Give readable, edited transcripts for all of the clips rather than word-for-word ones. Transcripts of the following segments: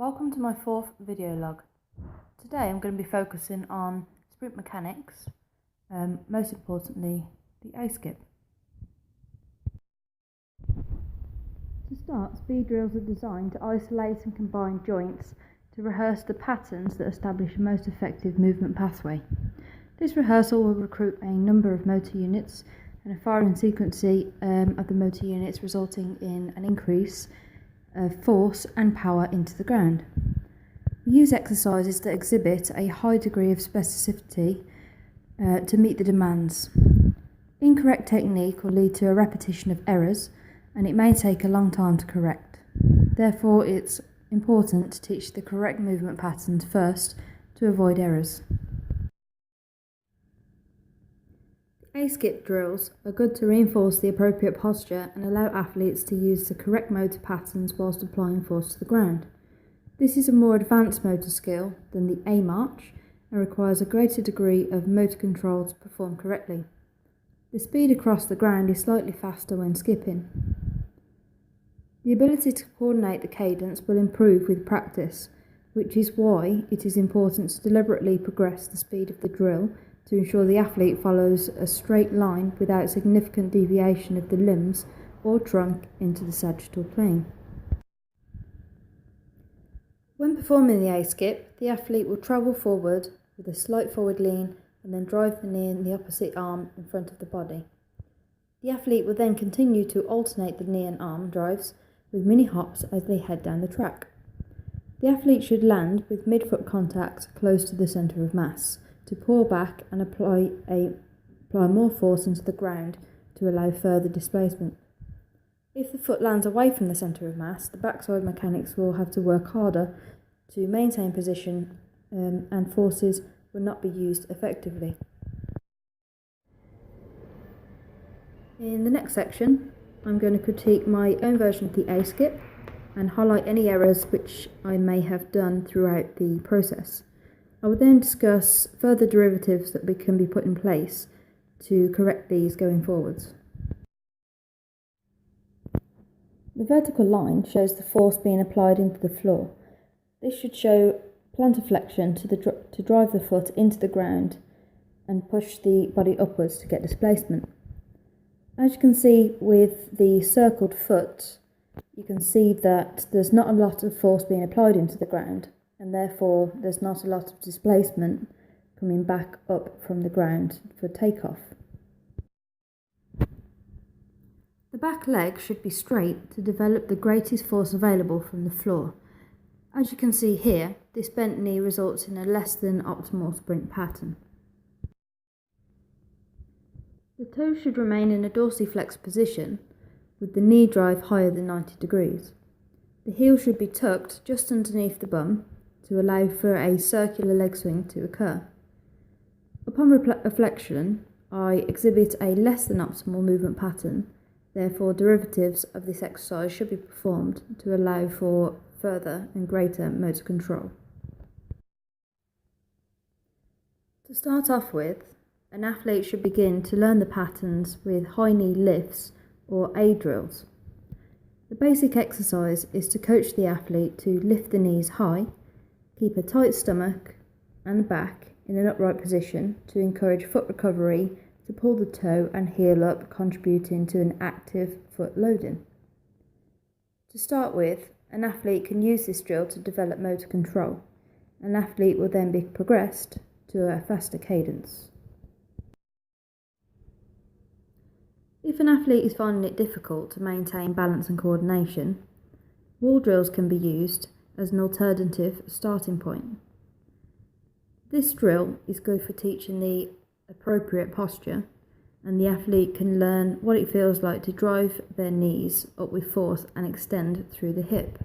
Welcome to my fourth video log. Today I'm going to be focusing on sprint mechanics, most importantly the A-skip. To start, speed drills are designed to isolate and combine joints to rehearse the patterns that establish a most effective movement pathway. This rehearsal will recruit a number of motor units and a firing sequence of the motor units, resulting in an increase of force and power into the ground. We use exercises that exhibit a high degree of specificity to meet the demands. Incorrect technique will lead to a repetition of errors, and it may take a long time to correct. Therefore, it's important to teach the correct movement patterns first to avoid errors. A-skip drills are good to reinforce the appropriate posture and allow athletes to use the correct motor patterns whilst applying force to the ground. This is a more advanced motor skill than the A-march and requires a greater degree of motor control to perform correctly. The speed across the ground is slightly faster when skipping. The ability to coordinate the cadence will improve with practice, which is why it is important to deliberately progress the speed of the drill to ensure the athlete follows a straight line without significant deviation of the limbs or trunk into the sagittal plane. When performing the A-skip, the athlete will travel forward with a slight forward lean and then drive the knee and the opposite arm in front of the body. The athlete will then continue to alternate the knee and arm drives with mini hops as they head down the track. The athlete should land with mid-foot contact close to the centre of mass to pull back and apply more force into the ground to allow further displacement. If the foot lands away from the centre of mass, the backside mechanics will have to work harder to maintain position and forces will not be used effectively. In the next section, I'm going to critique my own version of the A-skip and highlight any errors which I may have done throughout the process. I will then discuss further derivatives that can be put in place to correct these going forwards. The vertical line shows the force being applied into the floor. This should show plantar flexion to drive the foot into the ground and push the body upwards to get displacement. As you can see with the circled foot, you can see that there's not a lot of force being applied into the ground, and therefore there's not a lot of displacement coming back up from the ground for takeoff. The back leg should be straight to develop the greatest force available from the floor. As you can see here, this bent knee results in a less than optimal sprint pattern. The toes should remain in a dorsiflex position with the knee drive higher than 90 degrees. The heel should be tucked just underneath the bum to allow for a circular leg swing to occur. Upon reflection, I exhibit a less than optimal movement pattern, therefore derivatives of this exercise should be performed to allow for further and greater motor control. To start off with, an athlete should begin to learn the patterns with high knee lifts or A drills. The basic exercise is to coach the athlete to lift the knees high, keep a tight stomach and back in an upright position to encourage foot recovery, to pull the toe and heel up, contributing to an active foot loading. To start with, an athlete can use this drill to develop motor control. An athlete will then be progressed to a faster cadence. If an athlete is finding it difficult to maintain balance and coordination, wall drills can be used as an alternative starting point. This drill is good for teaching the appropriate posture, and the athlete can learn what it feels like to drive their knees up with force and extend through the hip.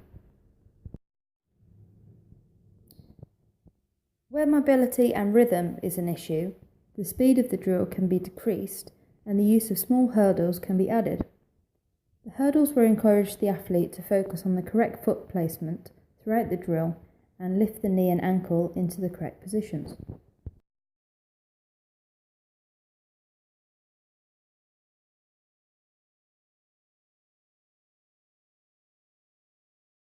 Where mobility and rhythm is an issue, the speed of the drill can be decreased and the use of small hurdles can be added. The hurdles will encourage the athlete to focus on the correct foot placement throughout the drill and lift the knee and ankle into the correct positions.